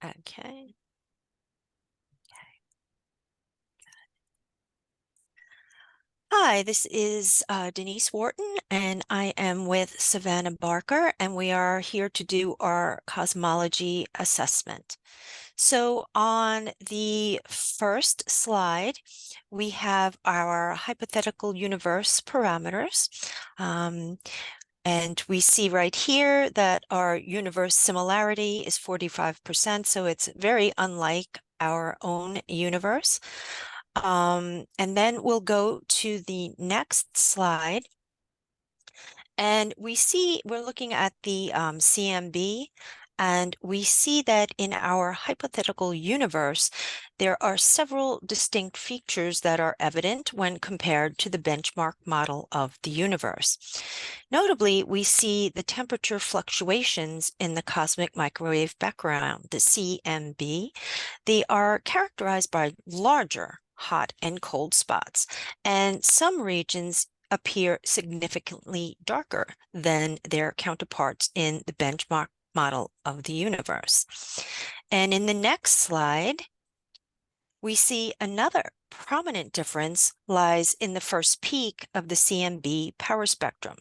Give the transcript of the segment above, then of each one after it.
Okay. Hi, this is Denise Wharton, and I am with Savannah Barker, and we are here to do our cosmology assessment. So on the first slide, we have our hypothetical universe parameters. And we see right here that our universe similarity is 45%, so it's very unlike our own universe. And then we'll go to the next slide. And we're looking at the CMB, and we see that in our hypothetical universe, there are several distinct features that are evident when compared to the benchmark model of the universe. Notably, we see the temperature fluctuations in the cosmic microwave background, the CMB. They are characterized by larger hot and cold spots, and some regions appear significantly darker than their counterparts in the benchmark model of the universe. And in the next slide, we see another prominent difference lies in the first peak of the CMB power spectrum.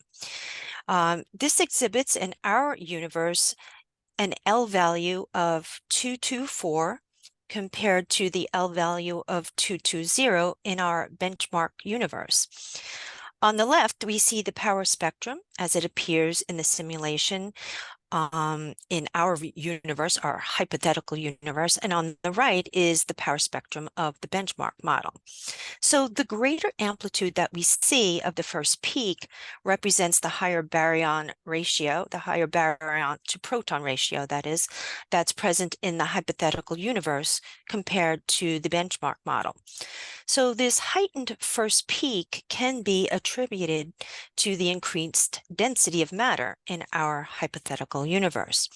This exhibits in our universe an L value of 224 compared to the L value of 220 in our benchmark universe. On the left, we see the power spectrum as it appears in the simulation in our universe, our hypothetical universe, and on the right is the power spectrum of the benchmark model. So the greater amplitude that we see of the first peak represents the higher baryon ratio, the higher baryon to proton ratio, that is, that's present in the hypothetical universe compared to the benchmark model. So this heightened first peak can be attributed to the increased density of matter in our hypothetical universe.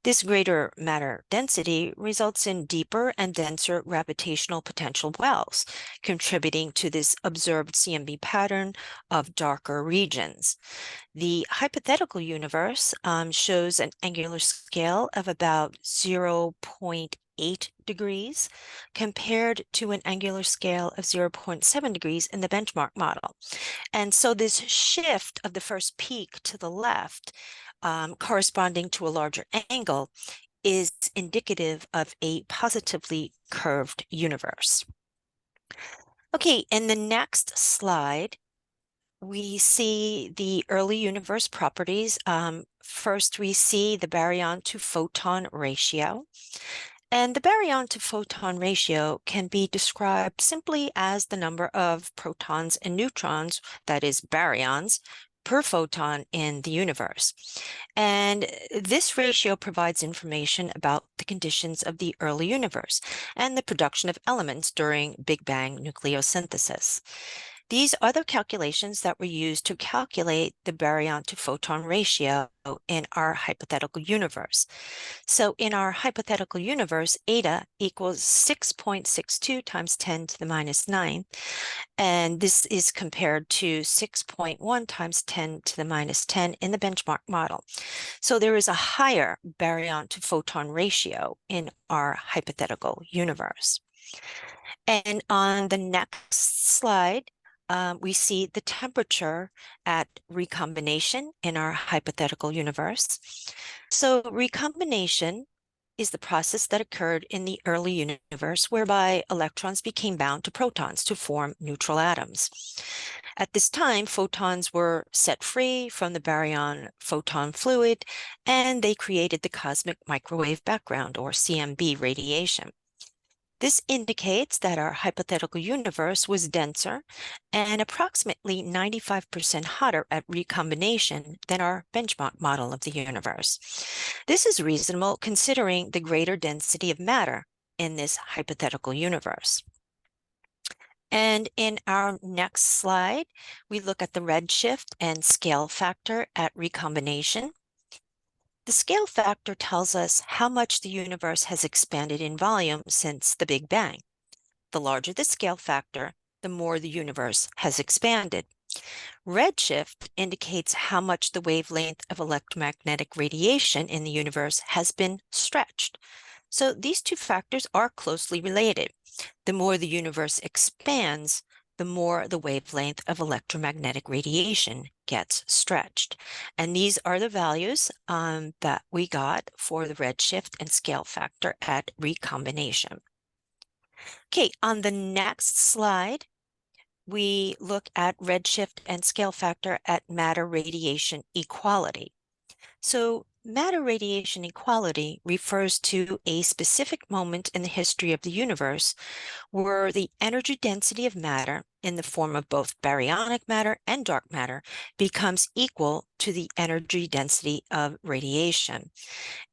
This greater matter density results in deeper and denser gravitational potential wells, contributing to this observed CMB pattern of darker regions. The hypothetical universe shows an angular scale of about 0.8 degrees compared to an angular scale of 0.7 degrees in the benchmark model. And so this shift of the first peak to the left corresponding to a larger angle is indicative of a positively curved universe. Okay, in the next slide, we see the early universe properties. First, we see the baryon to photon ratio. And the baryon to photon ratio can be described simply as the number of protons and neutrons, that is baryons, per photon in the universe. And this ratio provides information about the conditions of the early universe and the production of elements during Big Bang nucleosynthesis. These are the calculations that were used to calculate the baryon to photon ratio in our hypothetical universe. So in our hypothetical universe, eta equals 6.62 times 10 to the minus 9. And this is compared to 6.1 times 10 to the minus 10 in the benchmark model. So there is a higher baryon to photon ratio in our hypothetical universe. And on the next slide, we see the temperature at recombination in our hypothetical universe. So recombination is the process that occurred in the early universe whereby electrons became bound to protons to form neutral atoms. At this time, photons were set free from the baryon photon fluid, and they created the cosmic microwave background, or CMB radiation. This indicates that our hypothetical universe was denser and approximately 95% hotter at recombination than our benchmark model of the universe. This is reasonable considering the greater density of matter in this hypothetical universe. And in our next slide, we look at the redshift and scale factor at recombination. The scale factor tells us how much the universe has expanded in volume since the Big Bang. The larger the scale factor, the more the universe has expanded. Redshift indicates how much the wavelength of electromagnetic radiation in the universe has been stretched. So these two factors are closely related. The more the universe expands, the more the wavelength of electromagnetic radiation gets stretched. And these are the values that we got for the redshift and scale factor at recombination. Okay, on the next slide, we look at redshift and scale factor at matter radiation equality. So matter radiation equality refers to a specific moment in the history of the universe where the energy density of matter in the form of both baryonic matter and dark matter becomes equal to the energy density of radiation.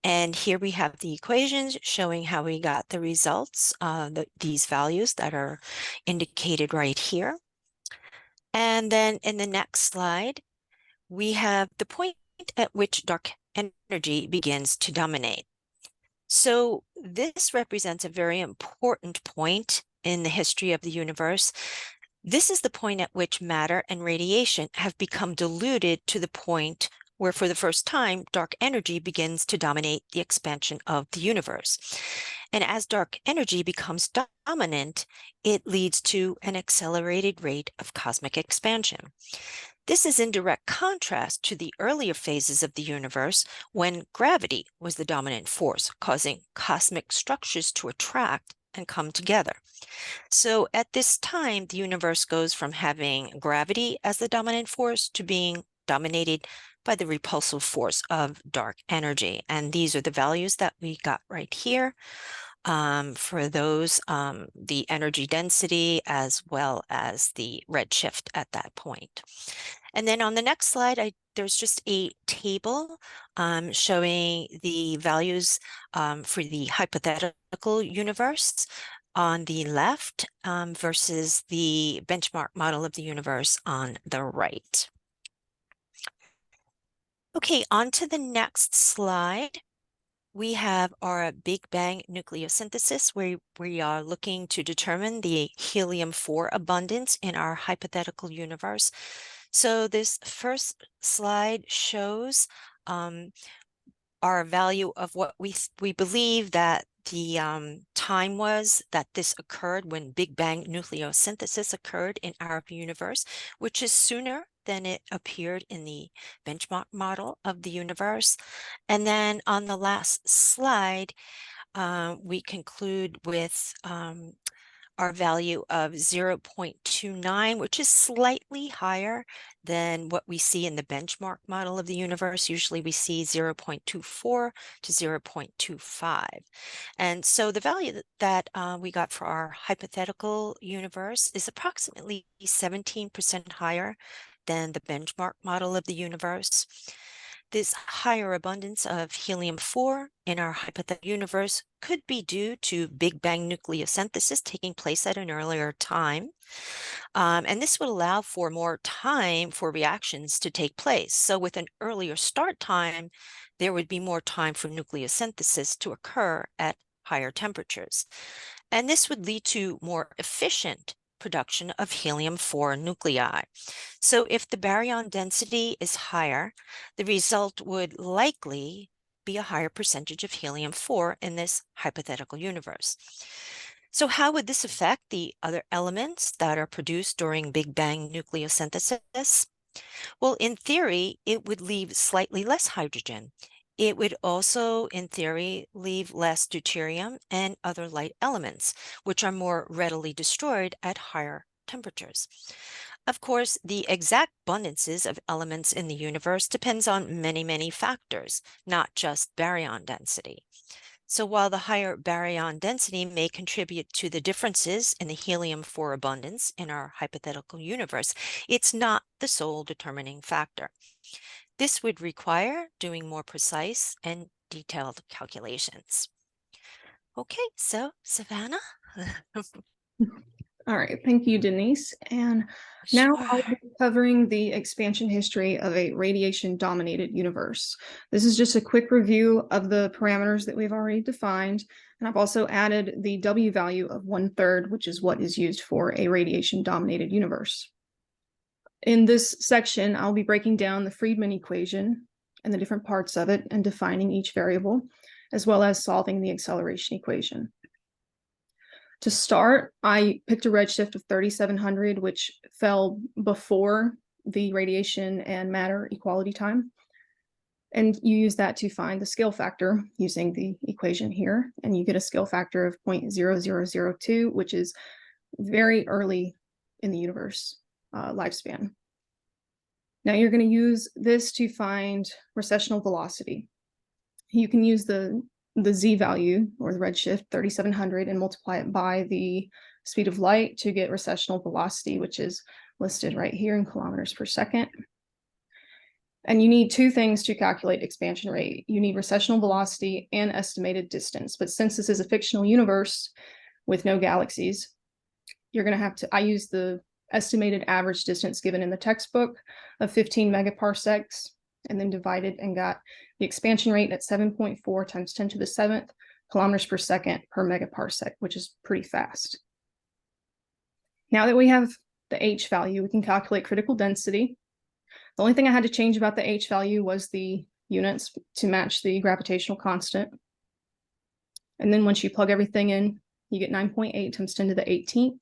And here we have the equations showing how we got the results, these values that are indicated right here. And then in the next slide, we have the point at which dark energy begins to dominate. So this represents a very important point in the history of the universe. This is the point at which matter and radiation have become diluted to the point where for the first time, dark energy begins to dominate the expansion of the universe. And as dark energy becomes dominant, it leads to an accelerated rate of cosmic expansion. This is in direct contrast to the earlier phases of the universe when gravity was the dominant force, causing cosmic structures to attract and come together. So at this time, the universe goes from having gravity as the dominant force to being dominated by the repulsive force of dark energy. And these are the values that we got right here. For those, the energy density as well as the redshift at that point. And then on the next slide, there's just a table showing the values for the hypothetical universe on the left versus the benchmark model of the universe on the right. Okay, on to the next slide. We have our Big Bang nucleosynthesis, where we are looking to determine the helium-4 abundance in our hypothetical universe. So this first slide shows our value of what we believe that the time was that this occurred when Big Bang nucleosynthesis occurred in our universe, which is sooner than it appeared in the benchmark model of the universe. And then on the last slide, we conclude with our value of 0.29, which is slightly higher than what we see in the benchmark model of the universe. Usually we see 0.24 to 0.25. And so the value that we got for our hypothetical universe is approximately 17% higher than the benchmark model of the universe. This higher abundance of helium-4 in our hypothetical universe could be due to Big Bang nucleosynthesis taking place at an earlier time. And this would allow for more time for reactions to take place. So with an earlier start time, there would be more time for nucleosynthesis to occur at higher temperatures. And this would lead to more efficient production of helium-4 nuclei. So if the baryon density is higher, the result would likely be a higher percentage of helium-4 in this hypothetical universe. So how would this affect the other elements that are produced during Big Bang nucleosynthesis? Well, in theory, it would leave slightly less hydrogen. It would also, in theory, leave less deuterium and other light elements, which are more readily destroyed at higher temperatures. Of course, the exact abundances of elements in the universe depends on many, many factors, not just baryon density. So while the higher baryon density may contribute to the differences in the helium-4 abundance in our hypothetical universe, it's not the sole determining factor. This would require doing more precise and detailed calculations. Okay, so Savannah. All right, thank you, Denise. And now I'll Sure. be covering the expansion history of a radiation-dominated universe. This is just a quick review of the parameters that we've already defined, and I've also added the W value of 1/3, which is what is used for a radiation-dominated universe. In this section, I'll be breaking down the Friedmann equation and the different parts of it and defining each variable. as well as solving the acceleration equation. To start, I picked a redshift of 3700, which fell before the radiation and matter equality time. And you use that to find the scale factor using the equation here, and you get a scale factor of 0.0002, which is very early in the universe lifespan. Now you're going to use this to find recessional velocity. You can use the z value, or the redshift 3700, and multiply it by the speed of light to get recessional velocity, which is listed right here in kilometers per second. And you need two things to calculate expansion rate. You need recessional velocity and estimated distance. But since this is a fictional universe with no galaxies, you're going to have to, I use the estimated average distance given in the textbook of 15 megaparsecs, and then divided and got the expansion rate at 7.4 times 10 to the 7th kilometers per second per megaparsec, which is pretty fast. Now that we have the H value, we can calculate critical density. The only thing I had to change about the H value was the units to match the gravitational constant. And then once you plug everything in, you get 9.8 times 10 to the 18th.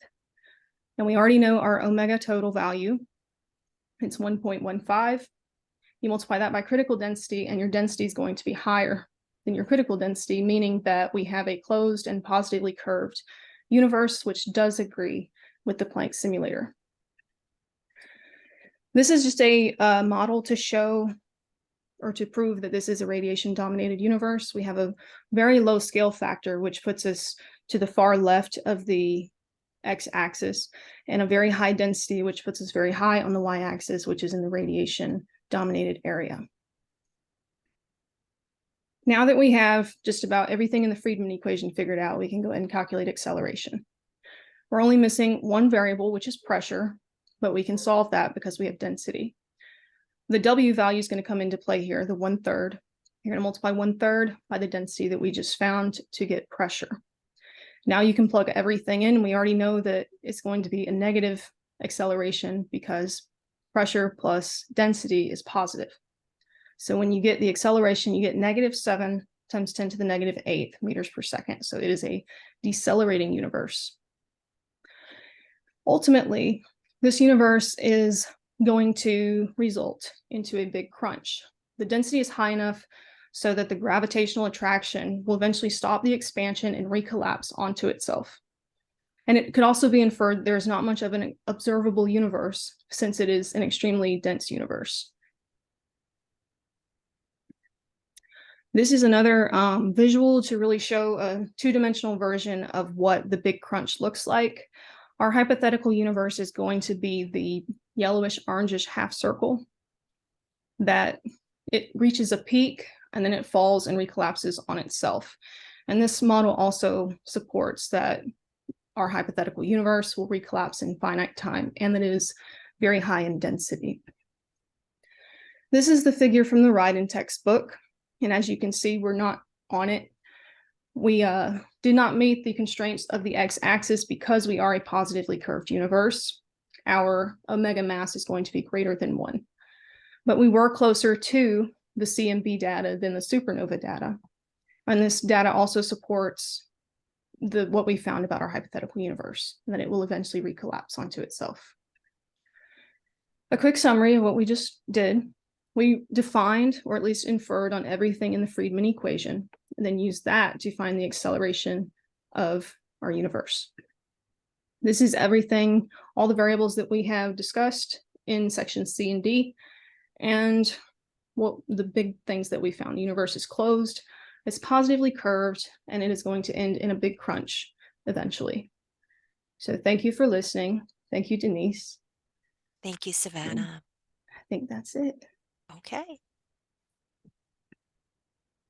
And we already know our omega total value. It's 1.15. You multiply that by critical density, and your density is going to be higher than your critical density, meaning that we have a closed and positively curved universe, which does agree with the Planck simulator. This is just a model to show or to prove that this is a radiation-dominated universe. We have a very low scale factor, which puts us to the far left of the x-axis, and a very high density, which puts us very high on the y-axis, which is in the radiation-dominated area. Now that we have just about everything in the Friedmann equation figured out, we can go ahead and calculate acceleration. We're only missing one variable, which is pressure, but we can solve that because we have density. The W value is going to come into play here, the 1/3. You're going to multiply 1/3 by the density that we just found to get pressure. Now you can plug everything in. We already know that it's going to be a negative acceleration because pressure plus density is positive. So when you get the acceleration, you get -7 times 10 to the -8 meters per second. So it is a decelerating universe. Ultimately, this universe is going to result into a big crunch. The density is high enough so that the gravitational attraction will eventually stop the expansion and recollapse onto itself. And it could also be inferred there's not much of an observable universe since it is an extremely dense universe. This is another visual to really show a two-dimensional version of what the big crunch looks like. Our hypothetical universe is going to be the yellowish orangish half circle that it reaches a peak and then it falls and recollapses on itself. And this model also supports that our hypothetical universe will recollapse in finite time and that it is very high in density. This is the figure from the Wright textbook. And as you can see, we're not on it. We did not meet the constraints of the x-axis because we are a positively curved universe. Our omega mass is going to be greater than 1. But we were closer to the CMB data than the supernova data. And this data also supports what we found about our hypothetical universe, that it will eventually recollapse onto itself. A quick summary of what we just did. We defined, or at least inferred on everything in the Friedmann equation, and then used that to find the acceleration of our universe. This is everything, all the variables that we have discussed in sections C and D, and what the big things that we found. The universe is closed, it's positively curved, and it is going to end in a big crunch eventually. So thank you for listening. Thank you, Denise. Thank you, Savannah. I think that's it. Okay.